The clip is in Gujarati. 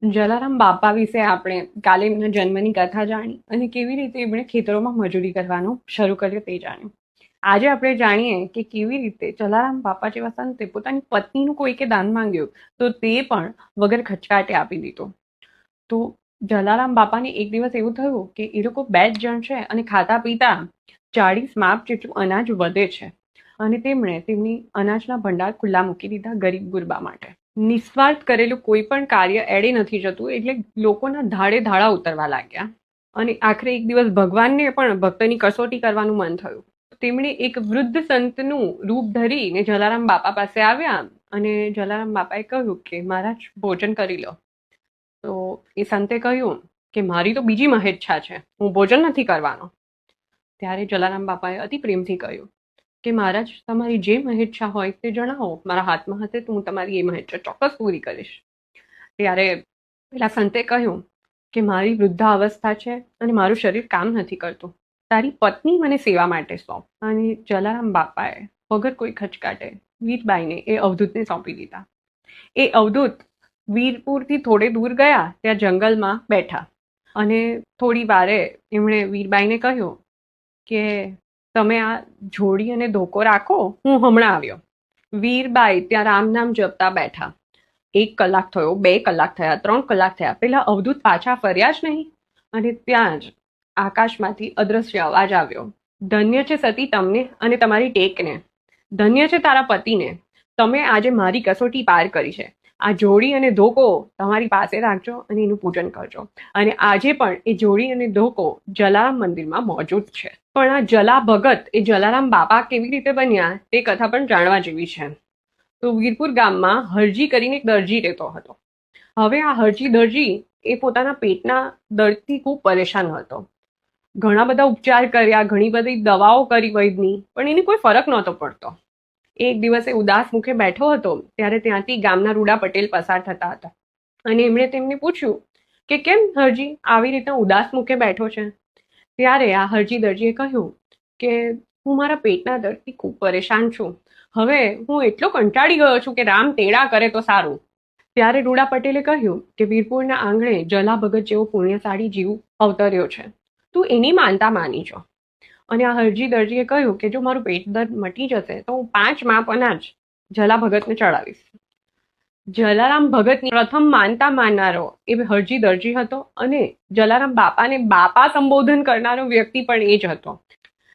જલારામ બાપા વિશે આપણે કાલે એમના જન્મની કથા જાણી અને કેવી રીતે એમણે ખેતરોમાં મજૂરી કરવાનું શરૂ કર્યું તે જાણ્યું. આજે આપણે જાણીએ કે કેવી રીતે જલારામ બાપા જેવા સંતે પોતાની પત્નીનું કોઈકે દાન માંગ્યું તો તે પણ વગર ખચકાટે આપી દીધો. તો જલારામ બાપાને એક દિવસ એવું થયું કે એ લોકો 2 જ જણ છે અને ખાતા પીતા 40 માપ જેટલું અનાજ વધે છે અને તેમણે તેમની અનાજના ભંડાર ખુલ્લા મૂકી દીધા ગરીબ ગુરબા માટે. નિસ્વાર્થ કરેલું કોઈ પણ કાર્ય એડે નથી જતું એટલે લોકોના ધાડે ધાડા ઉતરવા લાગ્યા અને આખરે એક દિવસ ભગવાનને પણ ભક્તની કસોટી કરવાનું મન થયું. તેમણે એક વૃદ્ધ સંતનું રૂપ ધરીને જલારામ બાપા પાસે આવ્યા અને જલારામ બાપાએ કહ્યું કે મહારાજ ભોજન કરી લો. તો એ સંતે કહ્યું કે મારી તો બીજી મહેચ્છા છે, હું ભોજન નથી કરવાનો. ત્યારે જલારામ બાપાએ અતિ પ્રેમથી કહ્યું કે મહારાજ તમારી જે મહેચ્છા હોય તે જણાવો, મારા હાથમાં હશે તો હું તમારી એ મહેચ્છા ચોક્કસ પૂરી કરીશ. ત્યારે પેલા સંતે કહ્યું કે મારી વૃદ્ધાવસ્થા છે અને મારું શરીર કામ નથી કરતું, તારી પત્ની મને સેવા માટે સોંપ. અને જલારામ બાપાએ વગર કોઈ ખચકાટે વીરબાઈને એ અવધૂતને સોંપી દીધા. એ અવધૂત વીરપુરથી થોડે દૂર ગયા, ત્યાં જંગલમાં બેઠા અને થોડી વારે એમણે વીરબાઈને કહ્યું કે તમે આ જોડી અને ધોકો રાખો, હું હમણાં આવ્યો. વીરબાઈ ત્યાં રામ નામ જપતા બેઠા. 1 કલાક થયો, 2 કલાક થયા, 3 કલાક થયા, પેલા અવધૂત પાછા ફર્યા જ નહીં. અને ત્યાં જ આકાશમાંથી અદ્રશ્ય અવાજ આવ્યો, ધન્ય છે સતી તમને અને તમારી ટેકને, ધન્ય છે તારા પતિને, તમે આજે મારી કસોટી પાર કરી છે. આ જોડી અને ધોકો તમારી પાસે રાખજો અને એનું પૂજન કરજો. અને આજે પણ એ જોડી અને ધોકો જલારામ મંદિરમાં મોજૂદ છે. પણ આ જલા ભગત એ જલારામ બાપા કેવી રીતે બન્યા તે કથા પણ જાણવા જેવી છે. તો વીરપુર ગામમાં હરજી કરીને એક દરજી રહેતો હતો. હવે આ હરજી દરજી એ પોતાના પેટના દર્દથી ખૂબ પરેશાન હતો. ઘણા બધા ઉપચાર કર્યા, ઘણી બધી દવાઓ કરી વૈદની, પણ એને કોઈ ફરક નહોતો પડતો. એક દિવસે ઉદાસ મુખે બેઠો હતો ત્યારે ત્યાંથી ગામના રૂડા પટેલ પસાર થતા હતા અને એમણે તેમને પૂછ્યું કે કેમ હરજી આવી રીતના ઉદાસ મુખે બેઠો છે. ત્યારે આ હરજી દરજીએ કહ્યું કે હું મારા પેટના દર્દથી ખૂબ પરેશાન છું. હવે હું એટલો કંટાળી ગયો છું કે રામ તેડા કરે તો સારું. ત્યારે રૂડા પટેલે કહ્યું કે વીરપુરના આંગણે જલા ભગત જેવો પુણ્યશાળી જીવ અવતર્યો છે, તું એની માનતા માની જો. અને આ હરજી દરજીએ કહ્યું કે જો મારું પેટ દર્દ મટી જશે તો હું 5 માપ અનાજ જલા ભગતને ચડાવીશ. જલારામ ભગતની પ્રથમ માનતા માનનારો એ હરજી દરજી હતો અને જલારામ બાપાને બાપા સંબોધન કરનારો વ્યક્તિ પણ એ જ હતો.